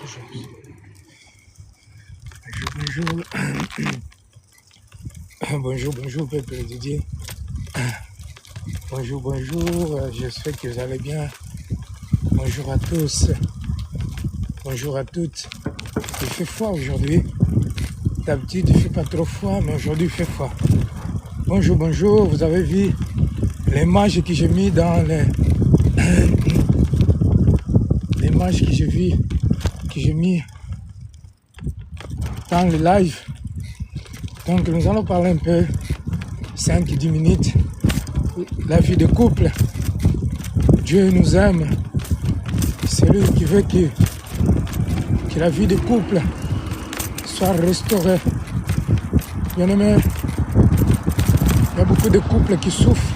aujourd'hui. Bonjour, bonjour, bonjour, peuple de Dieu. Bonjour, bonjour, j'espère que vous allez bien. Bonjour à tous, bonjour à toutes. Il fait froid aujourd'hui. D'habitude, il ne fait pas trop froid, mais aujourd'hui, il fait froid. Bonjour, bonjour, vous avez vu l'image que j'ai mis dans l'image que j'ai mis dans le live. Donc nous allons parler un peu, 5-10 minutes, la vie de couple. Dieu nous aime. C'est lui qui veut que la vie de couple soit restaurée. Bien aimé, il y a beaucoup de couples qui souffrent.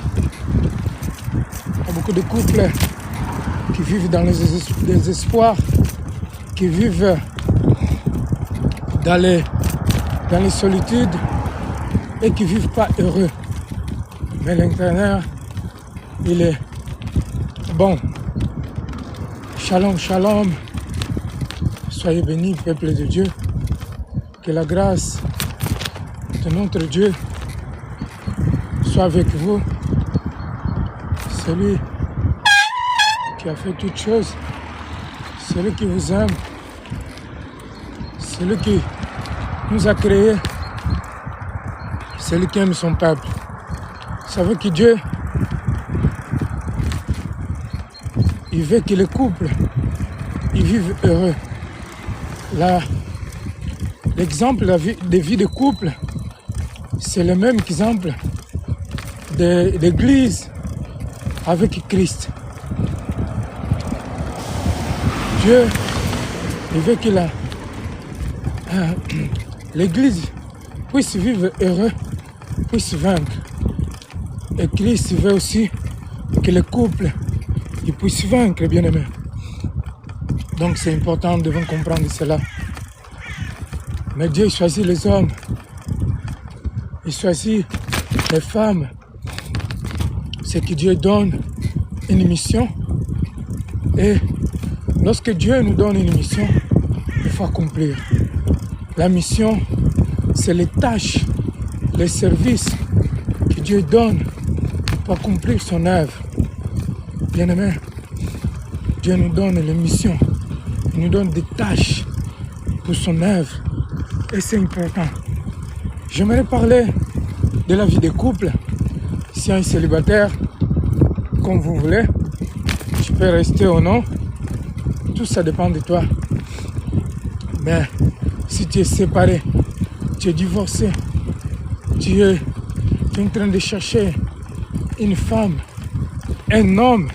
Il y a beaucoup de couples qui vivent dans les désespoirs, qui vivent dans les solitudes et qui ne vivent pas heureux. Mais l'Éternel, il est bon. Shalom, shalom. Soyez bénis, peuple de Dieu. Que la grâce de notre Dieu soit avec vous. C'est lui qui a fait toutes choses. C'est lui qui vous aime. C'est lui qui nous a créés. C'est lui qui aime son peuple. Vous savez que Dieu, il veut que les couples ils vivent heureux. L'exemple de vie de couple, c'est le même exemple d'église avec Christ. Dieu, il veut que l'église puisse vivre heureux, puisse vaincre. Et Christ veut aussi que les couples ils puissent vaincre, bien aimés. Donc c'est important de comprendre cela. Mais Dieu choisit les hommes, il choisit les femmes. C'est que Dieu donne une mission. Et lorsque Dieu nous donne une mission, il faut accomplir. La mission, c'est les tâches, les services que Dieu donne pour accomplir son œuvre. Bien aimé, Dieu nous donne les missions, il nous donne des tâches pour son œuvre. Et c'est important. J'aimerais parler de la vie des couples. Si un célibataire, comme vous voulez, tu peux rester ou non. Tout ça dépend de toi. Mais si tu es séparé, tu es divorcé, tu es en train de chercher une femme, un homme,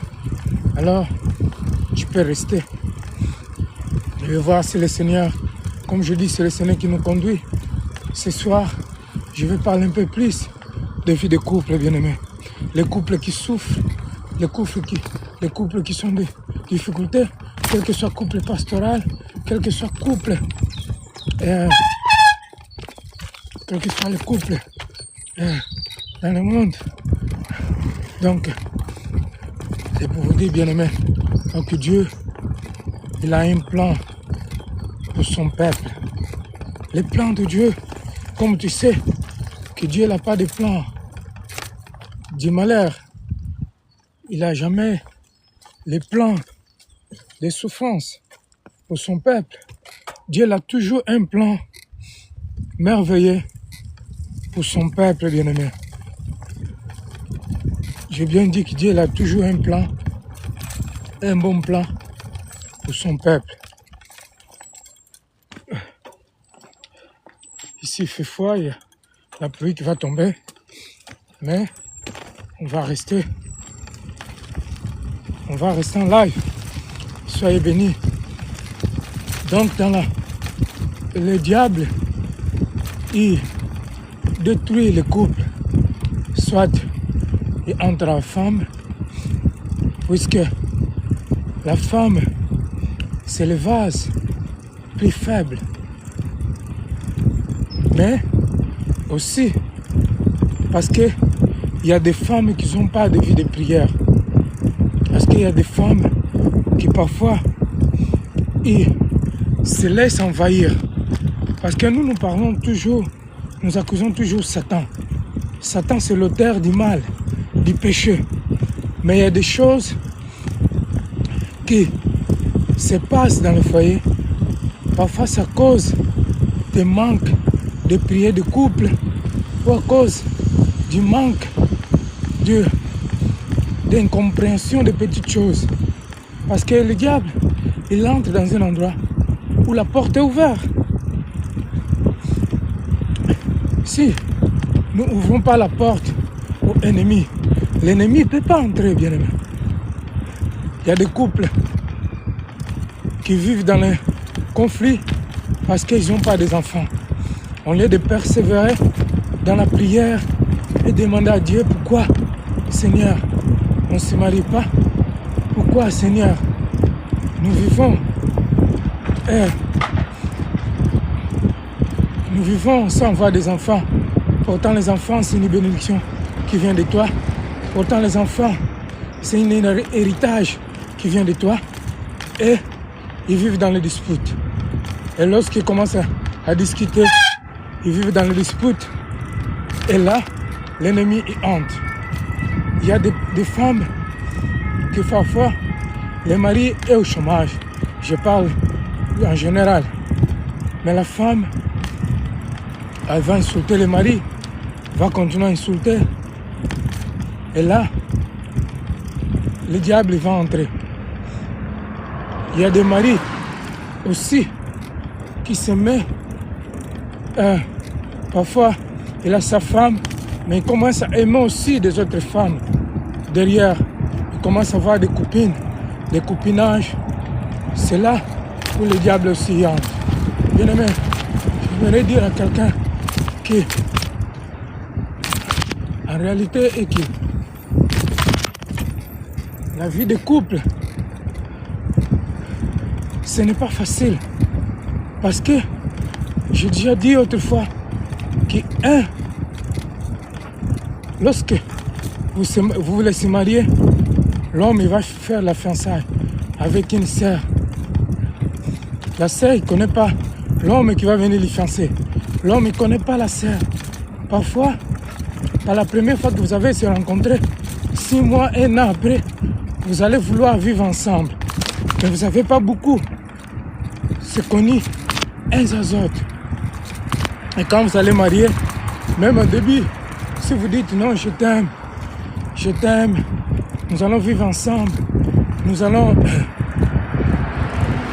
alors tu peux rester. Je vais voir si le Seigneur, comme je dis, c'est le Seigneur qui nous conduit. Ce soir, je vais parler un peu plus de vie de couple, bien-aimés. Les couples qui souffrent, les couples qui sont des difficultés, quel que soit couple pastoral, quel que soit couple, quel que soit le couple dans le monde. Donc, c'est pour vous dire, bien-aimés, que Dieu, il a un plan pour son peuple. Les plans de Dieu, comme tu sais, que Dieu n'a pas de plan du malheur. Il n'a jamais les plans de souffrance pour son peuple. Dieu a toujours un plan merveilleux pour son peuple, bien-aimé. J'ai bien dit que Dieu a toujours un plan, un bon plan pour son peuple. Ici, il fait froid, il y a la pluie qui va tomber, mais on va rester en live. Soyez bénis. Donc, le diable, il détruit le couple, soit il entre la femme, puisque la femme, c'est le vase plus faible. Mais aussi, parce qu'il y a des femmes qui n'ont pas de vie de prière. Parce qu'il y a des femmes qui parfois, ils se laisse envahir. Parce que nous parlons toujours, nous accusons toujours Satan. Satan, c'est l'auteur du mal, du péché. Mais il y a des choses qui se passent dans le foyer. Parfois, c'est à cause des manques de prières de couple ou à cause du manque d'incompréhension de petites choses. Parce que le diable, il entre dans un endroit où la porte est ouverte. Si nous n'ouvrons pas la porte au ennemi, l'ennemi ne peut pas entrer, bien aimé. Il y a des couples qui vivent dans les conflits parce qu'ils n'ont pas des enfants. Au lieu de persévérer dans la prière et demander à Dieu pourquoi, Seigneur, on ne se marie pas. Pourquoi, Seigneur, nous vivons sans avoir des enfants. Pourtant, les enfants, c'est une bénédiction qui vient de toi. Pourtant, les enfants, c'est un héritage qui vient de toi. Et ils vivent dans les disputes. Et lorsqu'ils commencent à discuter, ils vivent dans les disputes. Et là, l'ennemi y entre. Il y a des femmes qui parfois, le mari est au chômage. Je parle en général. Mais la femme, elle va insulter le mari, va continuer à insulter. Et là, le diable va entrer. Il y a des maris aussi qui se mettent, parfois, il a sa femme, mais il commence à aimer aussi des autres femmes derrière. Il commence à avoir des copines, des copinages. C'est là où le diable aussi entre. Bien aimé, j'aimerais dire à quelqu'un qui, en réalité, est qui la vie de couple, ce n'est pas facile. Parce que, j'ai déjà dit autrefois, que lorsque vous voulez se marier, l'homme il va faire la fiançailles avec une sœur. La sœur, il ne connaît pas l'homme qui va venir lui fiancer. L'homme, il ne connaît pas la sœur. Parfois, par la première fois que vous avez se rencontré, 6 mois, 1 an après, vous allez vouloir vivre ensemble. Mais vous n'avez pas beaucoup se connu uns aux autres. Et quand vous allez marier, même au début, si vous dites non, je t'aime, nous allons vivre ensemble, nous allons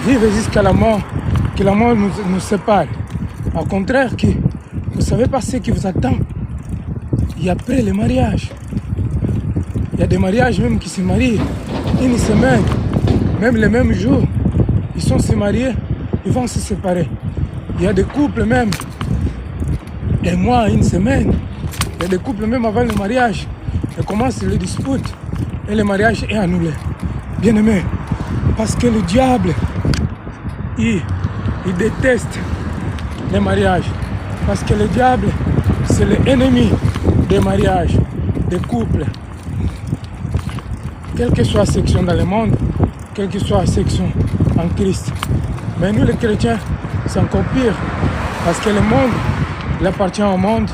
vivre jusqu'à la mort, que la mort nous sépare. Au contraire, vous ne savez pas ce qui vous attend. Et après le mariage, il y a des mariages même qui se marient une semaine, même le même jour, ils sont se marier, ils vont se séparer. Il y a des couples même, un mois, 1 semaine, il y a des couples même avant le mariage, ils commencent les disputes et le mariage est annulé. Bien aimé, parce que le diable, il déteste les mariages. Parce que le diable, c'est l'ennemi des mariages, des couples. Quelle que soit la section dans le monde, quelle que soit la section en Christ. Mais nous les chrétiens, c'est encore pire. Parce que le monde, il appartient au monde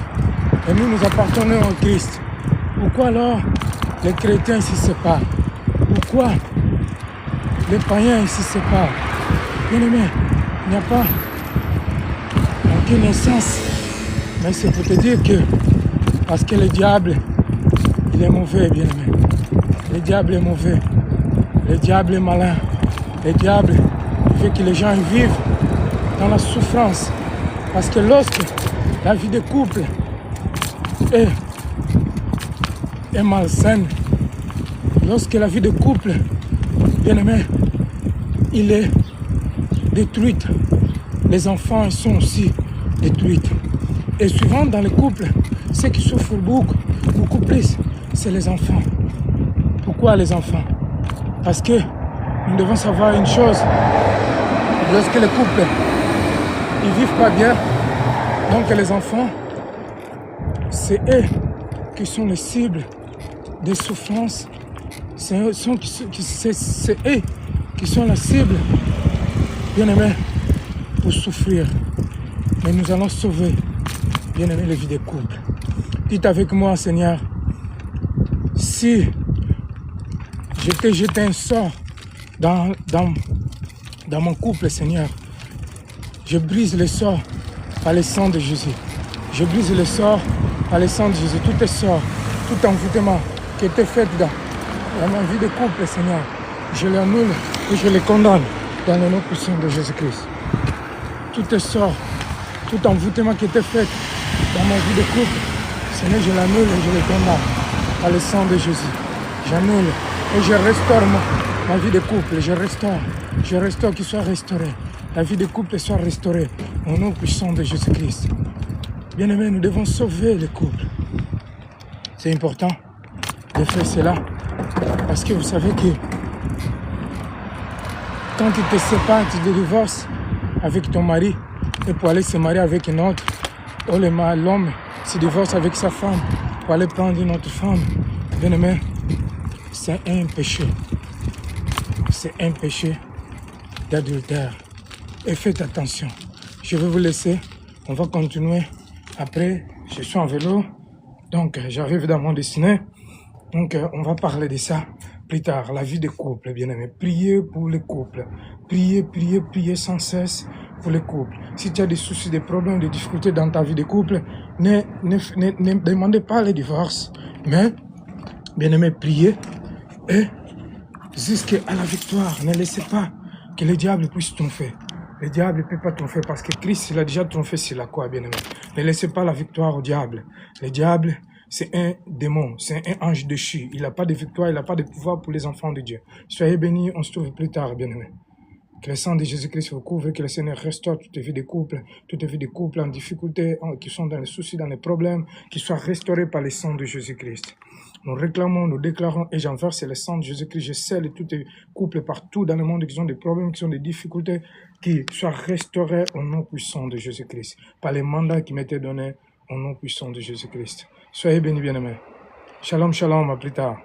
et nous, nous appartenons au Christ. Pourquoi alors les chrétiens se séparent? Pourquoi les païens se séparent? Bien aimé, il n'y a pas aucune essence. Mais c'est pour te dire que, parce que le diable, il est mauvais, bien aimé. Le diable est mauvais. Le diable est malin. Le diable veut que les gens vivent dans la souffrance. Parce que lorsque la vie de couple est malsaine, lorsque la vie de couple, bien aimé, il est détruite, les enfants sont aussi détruits. Et souvent dans les couples, ceux qui souffrent beaucoup plus, c'est les enfants. Pourquoi les enfants? Parce que nous devons savoir une chose. Lorsque les couples ne vivent pas bien, donc les enfants, c'est eux qui sont les cibles des souffrances. C'est eux qui sont la cible, bien aimé, pour souffrir. Mais nous allons sauver, bien-aimé, les vies des couples. Dites avec moi, Seigneur, si je t'ai jeté un sort dans mon couple, Seigneur, je brise le sort par le sang de Jésus. Je brise le sort par le sang de Jésus. Tout est sort, tout envoûtement qui était fait dans ma vie de couple, Seigneur, je l'annule et je le condamne dans le nom puissant de Jésus-Christ. Tout est sort, tout envoûtement qui était fait dans ma vie de couple, Seigneur, je l'annule et je le condamne par le sang de Jésus. J'annule et je restaure ma vie de couple. Je restaure qu'il soit restauré. La vie de couple soit restaurée au nom puissant de Jésus-Christ. Bien-aimés, nous devons sauver les couples. C'est important de faire cela parce que vous savez que quand tu te sépares, tu te divorces avec ton mari et pour aller se marier avec une autre, ou l'homme se divorce avec sa femme pour aller prendre une autre femme, bien-aimé, c'est un péché. C'est un péché d'adultère. Et faites attention. Je vais vous laisser. On va continuer. Après, je suis en vélo. Donc, j'arrive dans mon destiné. Donc, on va parler de ça plus tard. La vie des couples, bien aimé. Priez pour les couples. Priez sans cesse pour les couples. Si tu as des soucis, des problèmes, des difficultés dans ta vie de couple, ne demandez pas le divorce. Mais, bien aimé, priez et jusqu'à la victoire. Ne laissez pas que le diable puisse tromper. Le diable ne peut pas tromper parce que Christ il a déjà trompé sur la croix, bien aimé. Ne laissez pas la victoire au diable. Le diable, c'est un démon, c'est un ange déchu. Il n'a pas de victoire, il n'a pas de pouvoir pour les enfants de Dieu. Soyez bénis, on se trouve plus tard, bien aimé. Que le sang de Jésus-Christ vous couvre, que le Seigneur restaure toutes les vies des couples en difficulté, qui sont dans les soucis, dans les problèmes, qui soient restaurés par le sang de Jésus-Christ. Nous réclamons, nous déclarons, et j'en verse le sang de Jésus-Christ. Je scelle tous les couples partout dans le monde qui ont des problèmes, qui ont des difficultés, qui soient restaurés au nom puissant de Jésus-Christ, par les mandats qui m'étaient donnés au nom puissant de Jésus-Christ. Soyez bénis, bien-aimés. Shalom, shalom, à plus tard.